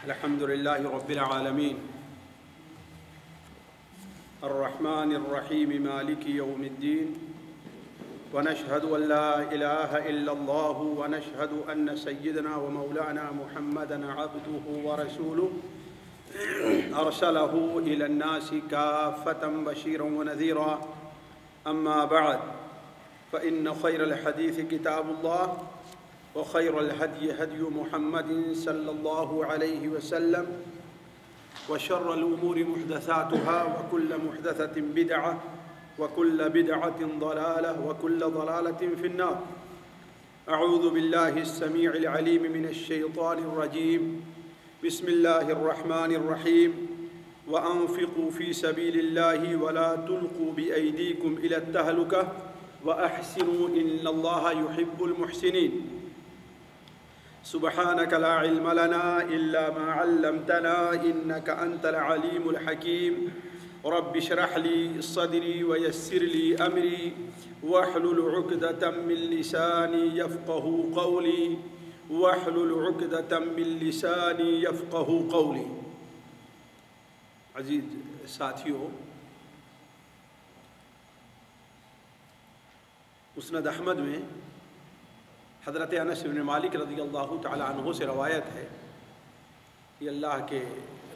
الحمد لله رب العالمين الرحمن الرحيم مالك يوم الدين ونشهد أن لا إله إلا الله ونشهد أن سيدنا ومولانا محمدا عبده ورسوله أرسله إلى الناس كافة بشيرا ونذيرا أما بعد فإن خير الحديث كتاب الله وخير الهدي هدي محمد صلى الله عليه وسلم وشر الأمور محدثاتها وكل محدثة بدعة وكل بدعة ضلالة وكل ضلالة في النار. أعوذ بالله السميع العليم من الشيطان الرجيم. بسم الله الرحمن الرحيم. وأنفقوا في سبيل الله ولا تلقوا بأيديكم إلى التهلكة وأحسنوا إن الله يحب المحسنين. سبحانك لا علم لنا إلا ما علمتنا إنك أنت العليم الحكيم. رب اشرح لي صدري ويسر لي أمري واحلل عقدة من لساني يفقه قولي عزیز ساتھیوں، مسند احمد میں حضرت انس بن مالک رضی اللہ تعالی عنہ سے روایت ہے کہ اللہ کے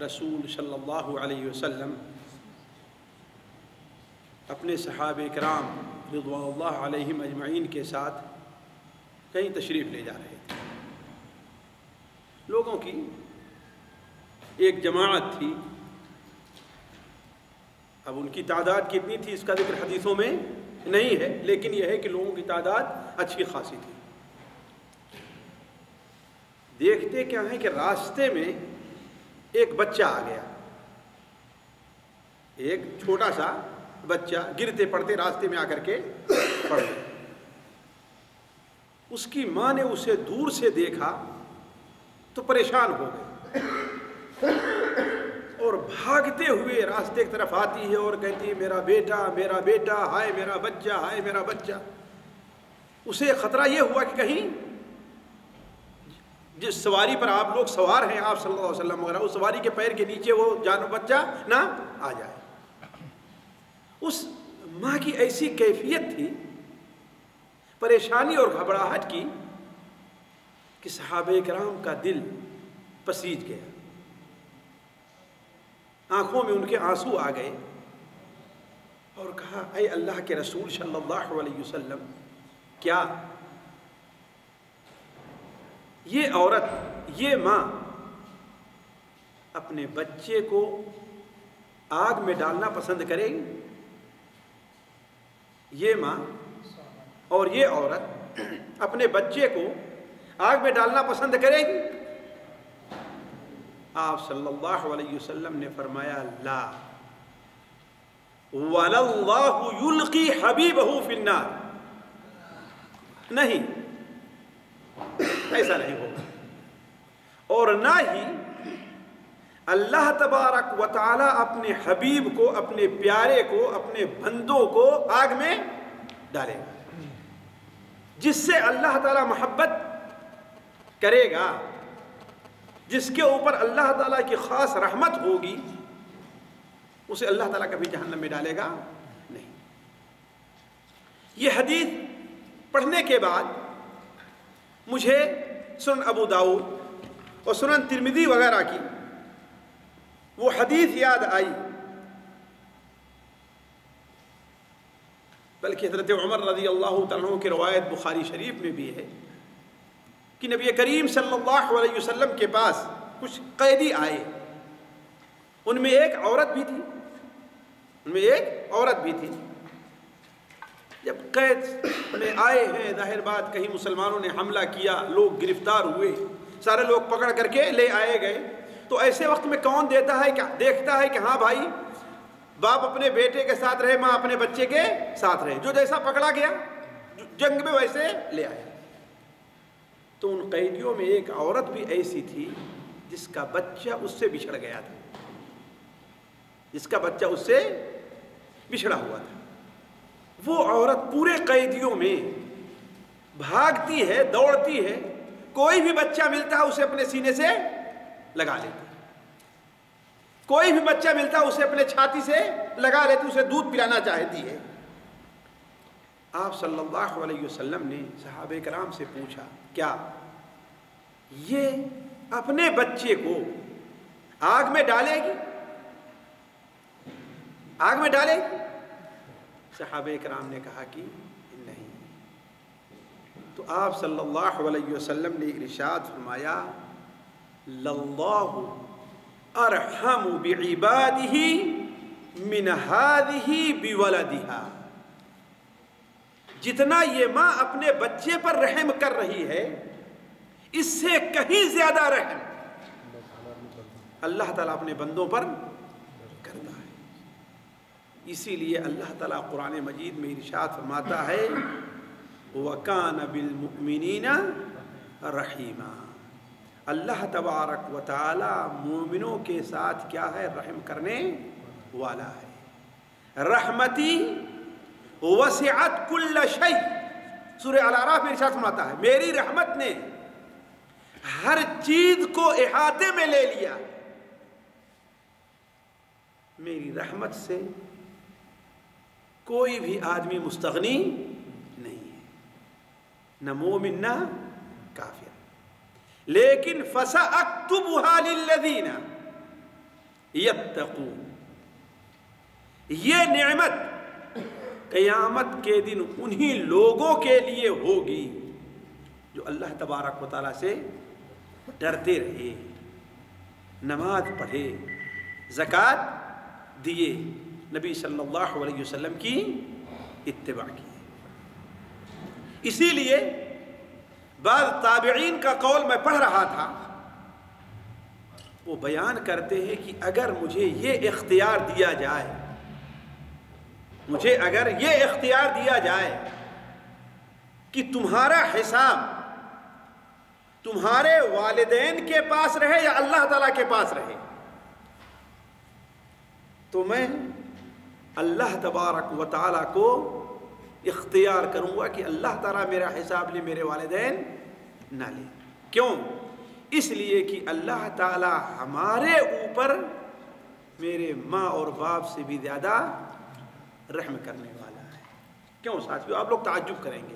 رسول صلی اللہ علیہ وسلم اپنے صحابہ کرام رضوان اللہ علیہم اجمعین کے ساتھ کہیں تشریف لے جا رہے تھے. لوگوں کی ایک جماعت تھی. اب ان کی تعداد کتنی تھی اس کا ذکر حدیثوں میں نہیں ہے، لیکن یہ ہے کہ لوگوں کی تعداد اچھی خاصی تھی. دیکھتے کیا ہے کہ راستے میں ایک بچہ آ گیا. ایک چھوٹا سا بچہ گرتے پڑتے راستے میں آ کر کے پڑ گیا. اس کی ماں نے اسے دور سے دیکھا تو پریشان ہو گئی اور بھاگتے ہوئے راستے کی طرف آتی ہے اور کہتی ہے میرا بیٹا، ہائے میرا بچہ، ہائے میرا بچہ. اسے خطرہ یہ ہوا کہ کہیں جس سواری پر آپ لوگ سوار ہیں، آپ صلی اللہ علیہ وسلم وغیرہ، اس سواری کے پیر کے نیچے وہ بچہ نہ آ جائے. اس ماں کی ایسی کیفیت تھی پریشانی اور گھبراہٹ کی کہ صحابہ کرام کا دل پسیج گیا. آنکھوں میں ان کے آنسو آ گئے اور کہا اے اللہ کے رسول صلی اللہ علیہ وسلم، کیا یہ عورت، یہ ماں اپنے بچے کو آگ میں ڈالنا پسند کرے گی؟ یہ ماں اور یہ عورت اپنے بچے کو آگ میں ڈالنا پسند کرے گی؟ آپ صلی اللہ علیہ وسلم نے فرمایا لا وَلَلَّهُ يُلْقِي حَبِيبَهُ فِي النَّارِ. نہیں، ایسا نہیں ہوگا. اور نہ ہی اللہ تبارک و تعالی اپنے حبیب کو، اپنے پیارے کو، اپنے بندوں کو آگ میں ڈالے گا. جس سے اللہ تعالی محبت کرے گا، جس کے اوپر اللہ تعالیٰ کی خاص رحمت ہوگی، اسے اللہ تعالیٰ کبھی جہنم میں ڈالے گا نہیں. یہ حدیث پڑھنے کے بعد مجھے سنن ابو داؤد اور سنن ترمذی وغیرہ کی وہ حدیث یاد آئی. بلکہ حضرت عمر رضی اللہ تعالیٰ عنہ کی روایت بخاری شریف میں بھی ہے کہ نبی کریم صلی اللہ علیہ وسلم کے پاس کچھ قیدی آئے. ان میں ایک عورت بھی تھی. جب قید میں آئے ہیں، ظاہر بات کہیں مسلمانوں نے حملہ کیا، لوگ گرفتار ہوئے، سارے لوگ پکڑ کر کے لے آئے گئے. تو ایسے وقت میں کون دیکھتا ہے کہ ہاں بھائی باپ اپنے بیٹے کے ساتھ رہے، ماں اپنے بچے کے ساتھ رہے. جو جیسا پکڑا گیا جنگ میں ویسے لے آئے. تو ان قیدیوں میں ایک عورت بھی ایسی تھی جس کا بچہ اس سے بچھڑ گیا تھا، جس کا بچہ اس سے بچھڑا ہوا تھا. وہ عورت پورے قیدیوں میں بھاگتی ہے، دوڑتی ہے، کوئی بھی بچہ ملتا ہے اسے اپنے سینے سے لگا لیتی، کوئی بھی بچہ ملتا اسے اپنے چھاتی سے لگا لیتی، اسے دودھ پلانا چاہتی ہے۔ آپ صلی اللہ علیہ وسلم نے صحابہ کرام سے پوچھا کیا یہ اپنے بچے کو آگ میں ڈالے گی؟ آگ میں ڈالے گی؟ صحابہ کرام نے کہا کہ نہیں۔ تو آپ صلی اللہ علیہ وسلم نے ارشاد فرمایا للہ ارحم بعبادہ من ہذہ بولدہا، جتنا یہ ماں اپنے بچے پر رحم کر رہی ہے اس سے کہیں زیادہ رحم اللہ تعالیٰ اپنے بندوں پر کرتا ہے۔ اسی لیے اللہ تعالیٰ قرآن مجید میں ارشاد فرماتا ہے وَكَانَ بِالْمُؤْمِنِينَ رَحِيمًا، اللہ تبارک و تعالی مومنوں کے ساتھ کیا ہے؟ رحم کرنے والا ہے۔ رحمتی وسعت کل شیء، سورہ الاعراف میں ارشاد فرماتا ہے میری رحمت نے ہر چیز کو احاطے میں لے لیا، میری رحمت سے کوئی بھی آدمی مستغنی نہیں ہے، نہ مومن نہ کافر۔ لیکن فَسَأَكْتُبُهَا لِلَّذِينَ يَتَّقُونَ، یہ نعمت قیامت کے دن انہی لوگوں کے لیے ہوگی جو اللہ تبارک و تعالیٰ سے ڈرتے رہے، نماز پڑھے، زکوٰۃ دیے، نبی صلی اللہ علیہ وسلم کی اتباع کی۔ اسی لیے بعض تابعین کا قول میں پڑھ رہا تھا، وہ بیان کرتے ہیں کہ اگر مجھے یہ اختیار دیا جائے، مجھے اگر یہ اختیار دیا جائے کہ تمہارا حساب تمہارے والدین کے پاس رہے یا اللہ تعالیٰ کے پاس رہے، تو میں اللہ تبارک و تعالیٰ کو اختیار کروں گا کہ اللہ تعالیٰ میرا حساب لے، میرے والدین نہ لے۔ کیوں؟ اس لیے کہ اللہ تعالیٰ ہمارے اوپر میرے ماں اور باپ سے بھی زیادہ رحم کرنے والا ہے۔ کیوں ساتھیو؟ آپ لوگ تعجب کریں گے،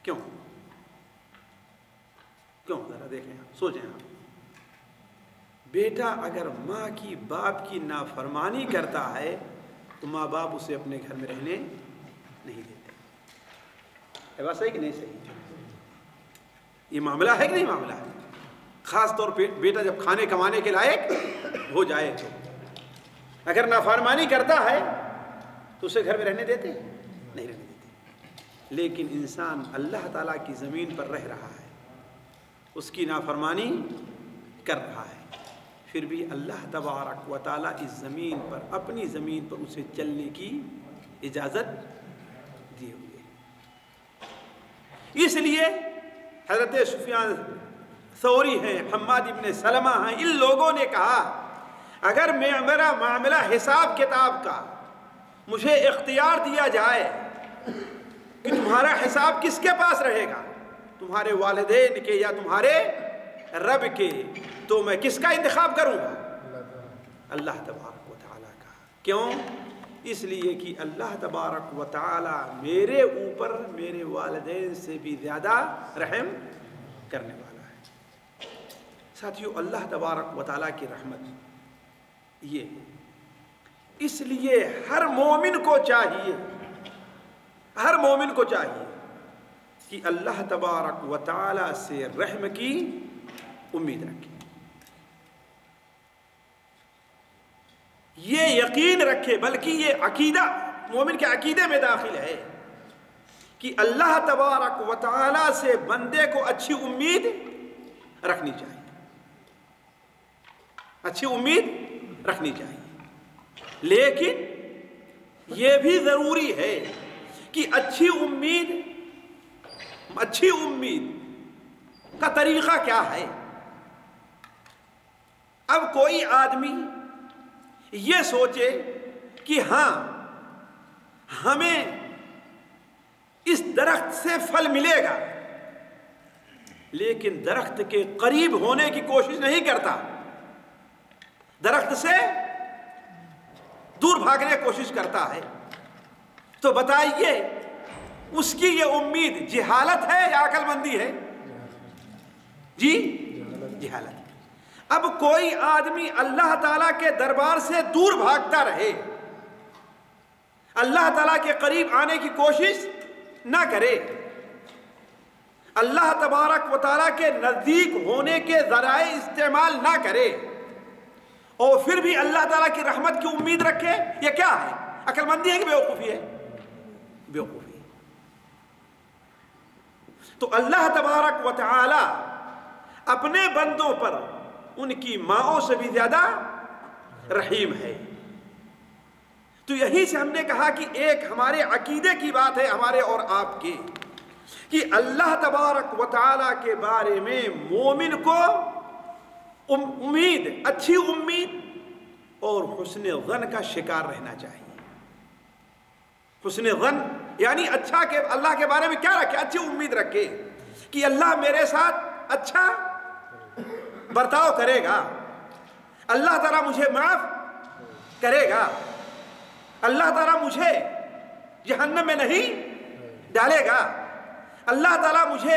کیوں ذرا دیکھیں، سوچیں آپ، بیٹا اگر ماں کی باپ کی نافرمانی کرتا ہے تو ماں باپ اسے اپنے گھر میں رہنے نہیں دیتے۔ ہے بات صحیح کہ نہیں صحیح؟ یہ معاملہ ہے کہ نہیں معاملہ ہے؟ خاص طور پہ بیٹا جب کھانے کمانے کے لائق ہو جائے تو اگر نافرمانی کرتا ہے تو اسے گھر میں رہنے دیتے؟ نہیں رہنے دیتے۔ لیکن انسان اللہ تعالیٰ کی زمین پر رہ رہا ہے، اس کی نافرمانی کر رہا ہے، پھر بھی اللہ تبارک و تعالیٰ اس زمین پر، اپنی زمین پر اسے چلنے کی اجازت دیے ہوئے۔ اس لیے حضرت سفیان ثوری ہیں، حماد ابن سلمہ ہیں، ان لوگوں نے کہا اگر میرا معاملہ حساب کتاب کا مجھے اختیار دیا جائے کہ تمہارا حساب کس کے پاس رہے گا، تمہارے والدین کے یا تمہارے رب کے، تو میں کس کا انتخاب کروں گا؟ اللہ تبارک و تعالیٰ کا۔ کیوں؟ اس لیے کہ اللہ تبارک و تعالیٰ میرے اوپر میرے والدین سے بھی زیادہ رحم کرنے والا ہے۔ ساتھیو، اللہ تبارک و تعالیٰ کی رحمت یہ ہے، اس لیے ہر مومن کو چاہیے کہ اللہ تبارک و تعالیٰ سے رحم کی امید رکھے، یہ یقین رکھے، بلکہ یہ عقیدہ مومن کے عقیدے میں داخل ہے کہ اللہ تبارک و تعالیٰ سے بندے کو اچھی امید رکھنی چاہیے، اچھی امید رکھنی چاہیے۔ لیکن یہ بھی ضروری ہے کہ اچھی امید کا طریقہ کیا ہے۔ اب کوئی آدمی یہ سوچے کہ ہاں ہمیں اس درخت سے پھل ملے گا، لیکن درخت کے قریب ہونے کی کوشش نہیں کرتا، درخت سے دور بھاگنے کی کوشش کرتا ہے۔ تو بتائیے اس کی یہ امید جہالت ہے یا عقل مندی ہے؟ جی جہالت۔ اب کوئی آدمی اللہ تعالیٰ کے دربار سے دور بھاگتا رہے، اللہ تعالیٰ کے قریب آنے کی کوشش نہ کرے، اللہ تبارک و تعالیٰ کے نزدیک ہونے کے ذرائع استعمال نہ کرے، اور پھر بھی اللہ تعالیٰ کی رحمت کی امید رکھے، یہ کیا ہے؟ عقل مندی ہے کہ بیوقوفی ہے؟ بیوقوفی۔ تو اللہ تبارک و تعالیٰ اپنے بندوں پر ان کی ماؤں سے بھی زیادہ رحیم ہے۔ تو یہی سے ہم نے کہا کہ ایک ہمارے عقیدے کی بات ہے، ہمارے اور آپ کے، کہ اللہ تبارک و تعالیٰ کے بارے میں مومن کو امید، اچھی امید اور حسن ظن کا شکار رہنا چاہیے۔ حسن ظن یعنی اچھا، کہ اللہ کے بارے میں کیا رکھے؟ اچھی امید رکھے کہ اللہ میرے ساتھ اچھا برتاؤ کرے گا، اللہ تعالیٰ مجھے معاف کرے گا، اللہ تعالیٰ مجھے جہنم میں نہیں ڈالے گا، اللہ تعالیٰ مجھے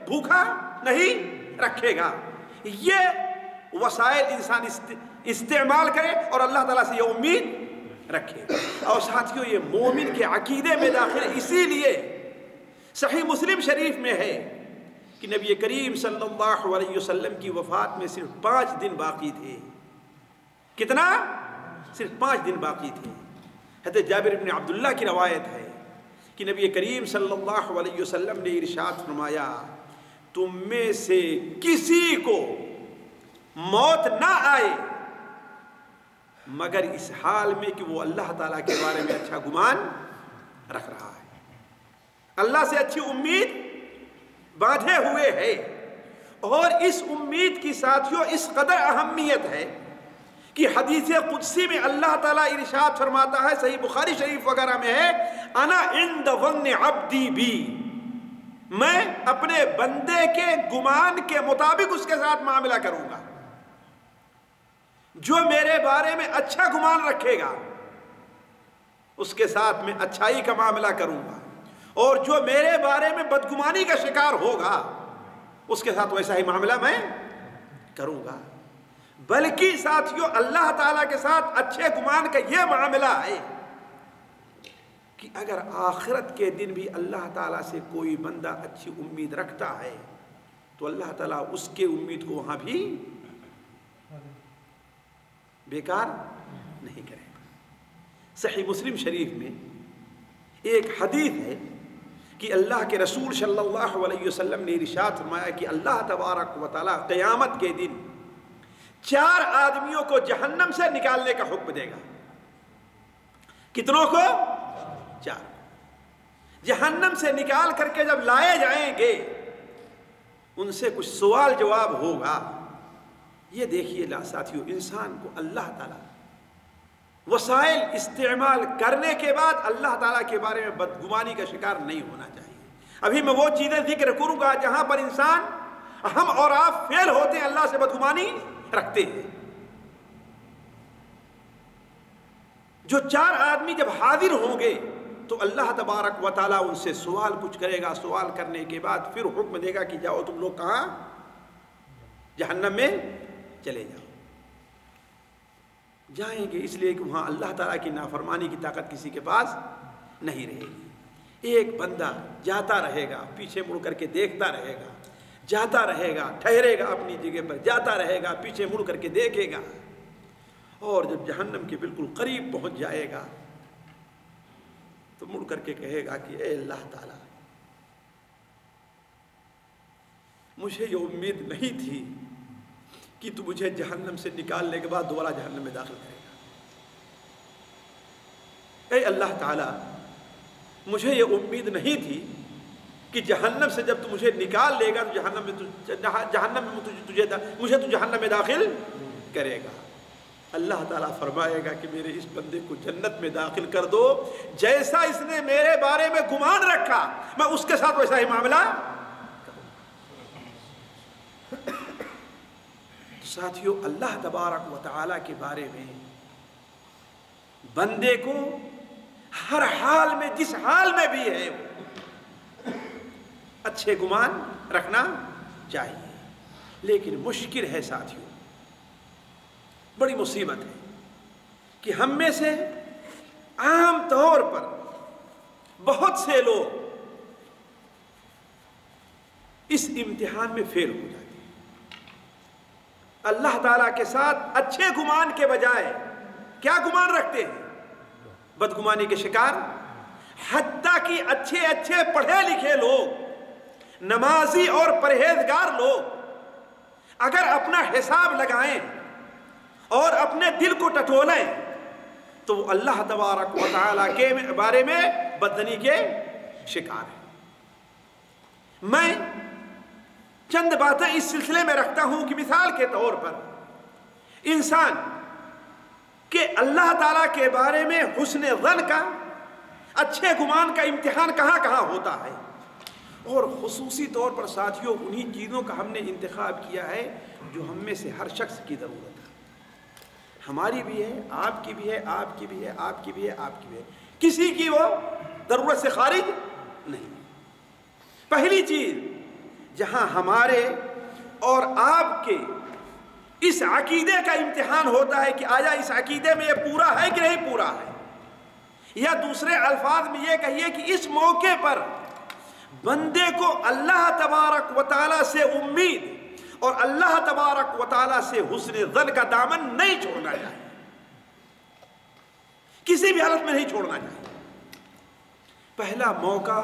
بھوکا نہیں رکھے گا۔ یہ وسائل انسان استعمال کرے اور اللہ تعالیٰ سے یہ امید رکھے۔ اور ساتھیوں، یہ مومن کے عقیدے میں داخل ہے۔ اسی لیے صحیح مسلم شریف میں ہے کہ نبی کریم صلی اللہ علیہ وسلم کی وفات میں صرف 5 دن باقی تھے۔ کتنا؟ صرف 5 دن باقی تھے۔ حضرت جابر بن عبداللہ کی روایت ہے کہ نبی کریم صلی اللہ علیہ وسلم نے ارشاد فرمایا، تم میں سے کسی کو موت نہ آئے مگر اس حال میں کہ وہ اللہ تعالیٰ کے بارے میں اچھا گمان رکھ رہا ہے، اللہ سے اچھی امید باندھے ہوئے ہے۔ اور اس امید کی ساتھیوں اس قدر اہمیت ہے کہ حدیث قدسی میں اللہ تعالیٰ ارشاد فرماتا ہے، صحیح بخاری شریف وغیرہ میں ہے، انا عند ظن عبدی بی، میں اپنے بندے کے گمان کے مطابق اس کے ساتھ معاملہ کروں گا۔ جو میرے بارے میں اچھا گمان رکھے گا اس کے ساتھ میں اچھائی کا معاملہ کروں گا، اور جو میرے بارے میں بدگمانی کا شکار ہوگا اس کے ساتھ ویسا ہی معاملہ میں کروں گا۔ بلکہ ساتھیوں، اللہ تعالیٰ کے ساتھ اچھے گمان کا یہ معاملہ ہے کہ اگر آخرت کے دن بھی اللہ تعالیٰ سے کوئی بندہ اچھی امید رکھتا ہے تو اللہ تعالیٰ اس کے امید کو وہاں بھی بیکار نہیں کرے گا۔ صحیح مسلم شریف میں ایک حدیث ہے کہ اللہ کے رسول صلی اللہ علیہ وسلم نے ارشاد فرمایا کہ اللہ تبارک و تعالیٰ قیامت کے دن 4 آدمیوں کو جہنم سے نکالنے کا حکم دے گا۔ کتنوں کو؟ 4۔ جہنم سے نکال کر کے جب لائے جائیں گے ان سے کچھ سوال جواب ہوگا۔ یہ دیکھیے ساتھیوں، انسان کو اللہ تعالیٰ وسائل استعمال کرنے کے بعد اللہ تعالیٰ کے بارے میں بدگمانی کا شکار نہیں ہونا چاہیے۔ ابھی میں وہ چیزیں ذکر کروں گا جہاں پر انسان، ہم اور آپ فیل ہوتے ہیں، اللہ سے بدگمانی رکھتے ہیں۔ جو 4 آدمی جب حاضر ہوں گے تو اللہ تبارک و تعالیٰ ان سے سوال کچھ کرے گا، سوال کرنے کے بعد پھر حکم دے گا کہ جاؤ تم لوگ کہاں؟ جہنم میں چلے جاؤ۔ جائیں گے اس لیے کہ وہاں اللہ تعالیٰ کی نافرمانی کی طاقت کسی کے پاس نہیں رہے گی۔ ایک بندہ جاتا رہے گا، پیچھے مڑ کر کے دیکھتا رہے گا، جاتا رہے گا، ٹھہرے گا اپنی جگہ پر، جاتا رہے گا، پیچھے مڑ کر کے دیکھے گا، اور جب جہنم کے بالکل قریب پہنچ جائے گا تو مڑ کر کے کہے گا کہ اے اللہ تعالیٰ، مجھے یہ امید نہیں تھی کہ تو مجھے جہنم سے نکالنے کے بعد دوبارہ جہنم میں داخل کرے گا۔ اے اللہ تعالیٰ، مجھے یہ امید نہیں تھی کہ جہنم سے جب تو مجھے نکال لے گا تو مجھے تو جہنم میں داخل کرے گا۔ اللہ تعالیٰ فرمائے گا کہ میرے اس بندے کو جنت میں داخل کر دو، جیسا اس نے میرے بارے میں گمان رکھا میں اس کے ساتھ ویسا ہی معاملہ کروں گا۔ ساتھیوں، اللہ تبارک و تعالیٰ کے بارے میں بندے کو ہر حال میں، جس حال میں بھی ہے، اچھے گمان رکھنا چاہیے. لیکن مشکل ہے ساتھیوں، بڑی مصیبت ہے کہ ہم میں سے عام طور پر بہت سے لوگ اس امتحان میں فیل ہو جاتے ہیں. اللہ تعالیٰ کے ساتھ اچھے گمان کے بجائے کیا گمان رکھتے ہیں؟ بدگمانی کے شکار. حتیٰ کہ اچھے اچھے پڑھے لکھے لوگ، نمازی اور پرہیزگار لوگ اگر اپنا حساب لگائیں اور اپنے دل کو ٹٹولیں تو وہ اللہ تبارک و تعالیٰ کے بارے میں بدظنی کے شکار ہیں. میں چند باتیں اس سلسلے میں رکھتا ہوں کہ مثال کے طور پر انسان کے اللہ تعالیٰ کے بارے میں حسن ظن کا، اچھے گمان کا امتحان کہاں کہاں ہوتا ہے. اور خصوصی طور پر ساتھیوں انہی چیزوں کا ہم نے انتخاب کیا ہے جو ہم میں سے ہر شخص کی ضرورت ہے. ہماری بھی ہے، آپ کی بھی ہے، آپ کی بھی ہے، آپ کی بھی ہے، آپ کی بھی ہے. کسی کی وہ ضرورت سے خارج نہیں. پہلی چیز جہاں ہمارے اور آپ کے اس عقیدے کا امتحان ہوتا ہے کہ آیا اس عقیدے میں یہ پورا ہے کہ نہیں پورا ہے، یا دوسرے الفاظ میں یہ کہیے کہ اس موقع پر بندے کو اللہ تبارک و تعالیٰ سے امید اور اللہ تبارک و تعالیٰ سے حسن ظن کا دامن نہیں چھوڑنا چاہیے، کسی بھی حالت میں نہیں چھوڑنا چاہیے. پہلا موقع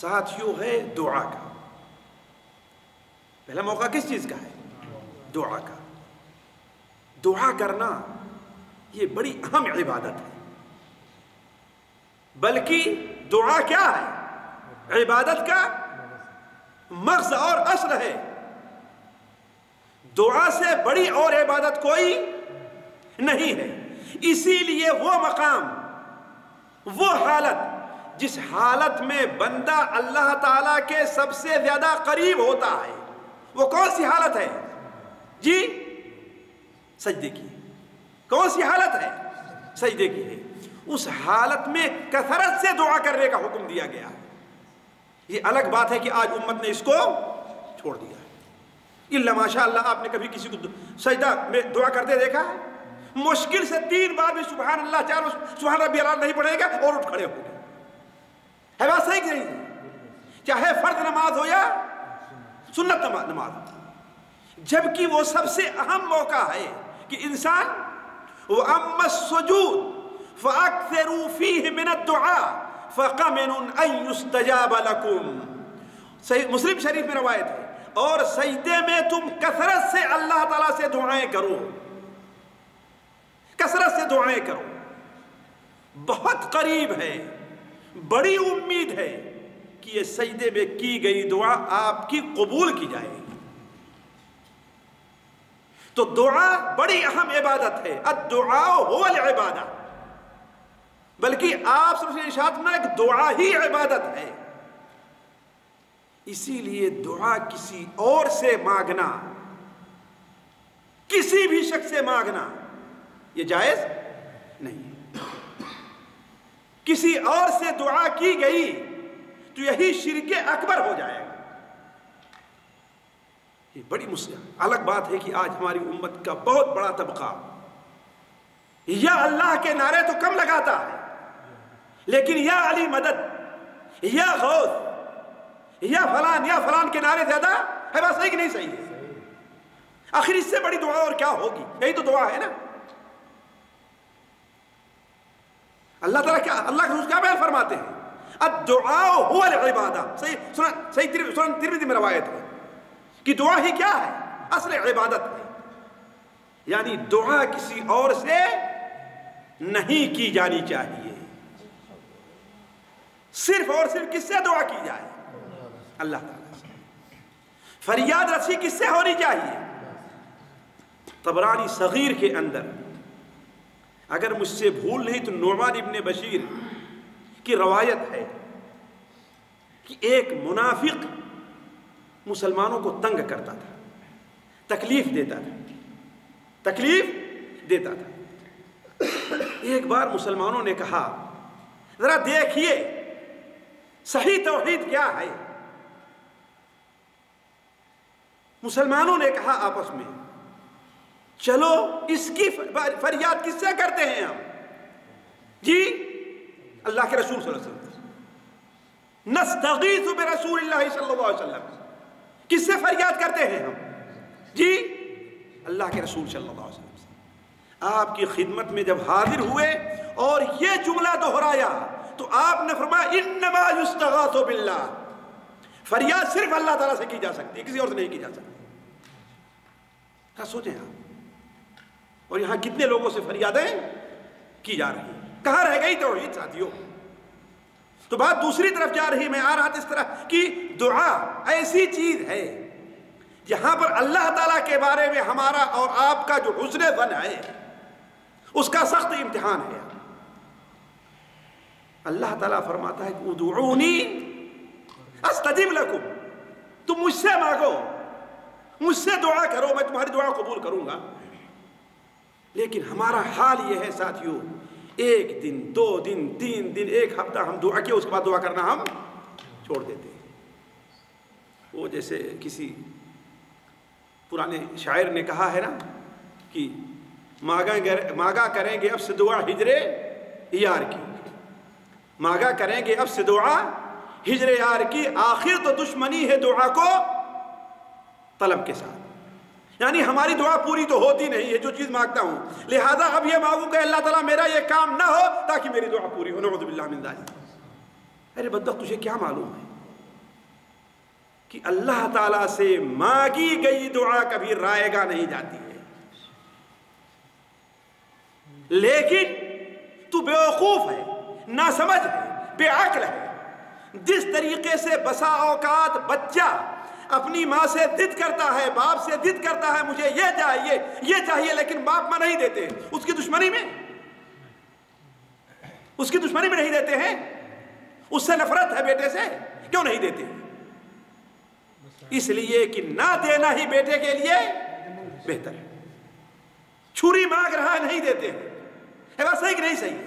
ساتھیوں ہے دعا کا. پہلا موقع کس چیز کا ہے؟ دعا کا. دعا کرنا یہ بڑی اہم عبادت ہے. بلکہ دعا کیا ہے؟ عبادت کا مغز اور اصل ہے. دعا سے بڑی اور عبادت کوئی نہیں ہے. اسی لیے وہ مقام، وہ حالت جس حالت میں بندہ اللہ تعالیٰ کے سب سے زیادہ قریب ہوتا ہے، وہ کون سی حالت ہے؟ جی، سجدے کی. کون سی حالت ہے؟ سجدے کی ہے. اس حالت میں کثرت سے دعا کرنے کا حکم دیا گیا ہے. یہ الگ بات ہے کہ آج امت نے اس کو چھوڑ دیا ہے. الا ماشاء اللہ آپ نے کبھی کسی کو سجدہ میں دعا کرتے دیکھا ہے؟ مشکل سے 3 بار بھی سبحان اللہ، 4 سبحان ربی الاعلی نہیں پڑھے گا اور اٹھ کھڑے ہو گئے. ہے بات صحیح کہ نہیں؟ چاہے فرض نماز ہو یا سنت نماز. جبکہ وہ سب سے اہم موقع ہے کہ انسان وَأَمَّا السُّجُودُ فَأَكْثِرُوا فِيهِ مِنَ الدُّعَاءِ فَقَمِنٌ أَن يُسْتَجَابَ لَكُمْ. صحیح مسلم شریف میں روایت ہے. اور سجدے میں تم کثرت سے اللہ تعالیٰ سے دعائیں کرو، کثرت سے دعائیں کرو. بہت قریب ہے، بڑی امید ہے کہ یہ سجدے میں کی گئی دعا آپ کی قبول کی جائے گی. تو دعا بڑی اہم عبادت ہے. الدعاء هو العبادہ. بلکہ آپ سب سے ارشاد میں ایک دعا ہی عبادت ہے. اسی لیے دعا کسی اور سے مانگنا، کسی بھی شخص سے مانگنا یہ جائز نہیں. کسی اور سے دعا کی گئی تو یہی شرک اکبر ہو جائے گا. یہ بڑی مصیبت. الگ بات ہے کہ آج ہماری امت کا بہت بڑا طبقہ یا اللہ کے نعرے تو کم لگاتا ہے، لیکن یا علی مدد، یا غوث، یا فلان کے نعرے زیادہ ہے. بات صحیح کہ نہیں صحیح ہے؟ آخر اس سے بڑی دعا اور کیا ہوگی؟ یہی تو دعا ہے نا. اللہ تعالیٰ کیا، اللہ کے رسول کیا بیان فرماتے ہیں؟ الدعاء هو العبادہ. صحیح سنن ترمذی میں روایت ہے کہ دعا ہی کیا ہے؟ اصل عبادت ہے. یعنی دعا کسی اور سے نہیں کی جانی چاہیے. صرف اور صرف کس سے دعا کی جائے؟ اللہ تعالیٰ سے. فریاد رسی کس سے ہونی چاہیے؟ طبرانی صغیر کے اندر، اگر مجھ سے بھول نہیں تو نعمان ابن بشیر کی روایت ہے کہ ایک منافق مسلمانوں کو تنگ کرتا تھا. تکلیف دیتا تھا۔ ایک بار مسلمانوں نے کہا ذرا دیکھیے صحیح توحید کیا ہے۔ مسلمانوں نے کہا آپس میں چلو اس کی فریاد کس سے کرتے ہیں ہم؟ جی اللہ کے رسول صلی اللہ علیہ وسلم، نستغیث برسول اللہ صلی اللہ علیہ وسلم، کس سے فریاد کرتے ہیں ہم؟ جی اللہ کے رسول صلی اللہ علیہ وسلم۔ آپ کی خدمت میں جب حاضر ہوئے اور یہ جملہ دہرایا تو آپ نے فرمایا انما یستغاث باللہ، فریاد صرف اللہ تعالیٰ سے کی جا سکتی ہے، کسی اور سے نہیں کی جا سکتی۔ کیا سوچیں آپ، اور یہاں کتنے لوگوں سے فریادیں کی جا رہی ہیں، کہاں رہ گئی توحید ساتھیوں؟ تو بات دوسری طرف جا رہی، میں آ رہا تھا اس طرح کہ دعا ایسی چیز ہے جہاں پر اللہ تعالیٰ کے بارے میں ہمارا اور آپ کا جو حسن ظن ہے اس کا سخت امتحان ہے۔ اللہ تعالیٰ فرماتا ہے کہ ادعونی استجب لکم، تم مجھ سے مانگو، مجھ سے دعا کرو، میں تمہاری دعا قبول کروں گا۔ لیکن ہمارا حال یہ ہے ساتھیوں، ایک دن، 2 دن، 3 دن، 1 ہفتہ ہم دعا کیا، اس کے بعد دعا کرنا ہم چھوڑ دیتے ہیں۔ وہ جیسے کسی پرانے شاعر نے کہا ہے نا کہ مانگا کریں گے اب سے دعا ہجر یار کی، مانگا کریں گے اب سے دعا ہجر یار کی، آخر تو دشمنی ہے دعا کو طلب کے ساتھ۔ یعنی ہماری دعا پوری تو ہوتی نہیں ہے جو چیز مانگتا ہوں، لہذا اب یہ مانگوں کہ اللہ تعالیٰ میرا یہ کام نہ ہو تاکہ میری دعا پوری ہو، نعوذ باللہ من ذالک۔ ارے بدبخت، تجھے کیا معلوم ہے کہ اللہ تعالیٰ سے مانگی گئی دعا کبھی رائے گاہ نہیں جاتی ہے؟ لیکن تو بیوقوف ہے، ناسمجھ ہے، بے عقل ہے۔ جس طریقے سے بسا اوقات بچہ اپنی ماں سے ضد کرتا ہے، باپ سے ضد کرتا ہے، مجھے یہ چاہیے، لیکن باپ ماں نہیں دیتے، اس کی دشمنی میں نہیں دیتے ہیں، اس سے نفرت ہے بیٹے سے، کیوں نہیں دیتے؟ اس لیے کہ نہ دینا ہی بیٹے کے لیے بہتر ہے۔ چھری مانگ رہا ہے، نہیں دیتے ہیں، ہے بات صحیح کہ نہیں صحیح؟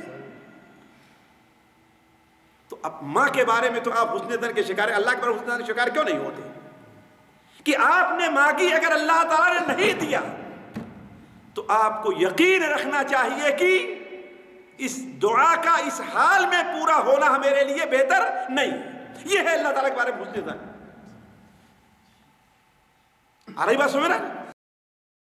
تو اب ماں کے بارے میں تو آپ حسن ظن کے شکار ہیں، اللہ کے بارے میں حسن ظن کے شکار کیوں نہیں ہوتے؟ کہ آپ نے مانگی، اگر اللہ تعالیٰ نے نہیں دیا تو آپ کو یقین رکھنا چاہیے کہ اس دعا کا اس حال میں پورا ہونا میرے لیے بہتر نہیں۔ یہ ہے اللہ تعالیٰ کے بارے میں حسن ظن۔ آ رہی بات سمجھ رہے ہیں؟